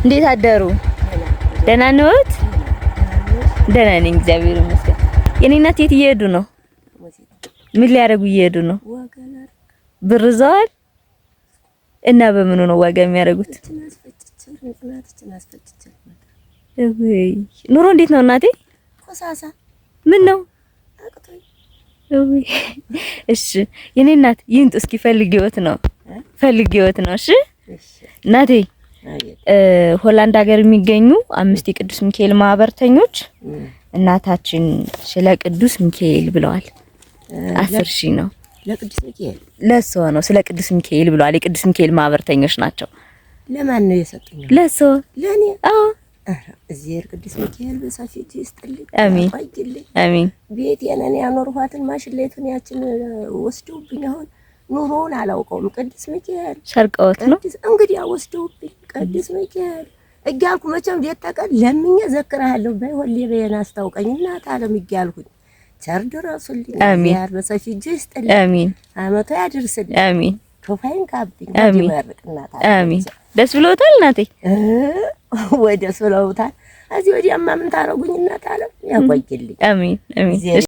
እንዴት አደሩ? ደህና ነዎት? ደህና ነኝ እግዚአብሔር ይመስገን። የኔ እናት የት እየሄዱ ነው? ምን ሊያደርጉ እየሄዱ ነው? ብር ይዘዋል? እና በምኑ ነው ዋጋ የሚያደርጉት? ኑሮ እንዴት ነው እናቴ? ኮሳሳ ምን ነው? እሺ የኔ እናት ይንጡ እስኪ ፈልጊዎት ነው። እሺ እናቴ ሆላንድ ሀገር የሚገኙ 5 የቅዱስ ሚካኤል ማህበርተኞች እናታችን ስለ ቅዱስ ሚካኤል ብለዋል። 10,000 ነው ለቅዱስ ሚካኤል ለሶ ነው ስለ ቅዱስ ሚካኤል ብለዋል። የቅዱስ ሚካኤል ማህበርተኞች ናቸው። ለማን ነው የሰጡኝ? ለሶ ለኔ። አዎ እዚህ ቅዱስ ሚካኤል በሳፊት ይስጥልኝ። አሜን አሜን። ቤቴን እኔ ያኖርኋትን ማሽሌቱን ያችን ወስደውብኝ አሁን ኑሮውን አላውቀውም። ቅዱስ ሚካኤል ሰርቀውት ነው እንግዲህ ወስደውብኝ። ቅዱስ ሚካኤል እያልኩ መቼም ሌት ተቀን ለምኜ ዘክራለሁ። በይወሌ በየና አስታውቀኝ እናት ዓለም እያልኩኝ ቸር ድረሱልኝ። ያር በሰፊ እጅ ይስጥልኝ። አሜን። አመቱ ያድርስልኝ። አሜን። ቶፋይን ካብኝ ይመርቅ እናት ዓለም። አሜን። ደስ ብሎታል እናቴ? ወይ ደስ ብሎታል። እዚህ ወዲያማ ምን ታረጉኝ እናት ዓለም ያቆይልኝ። አሜን አሜን።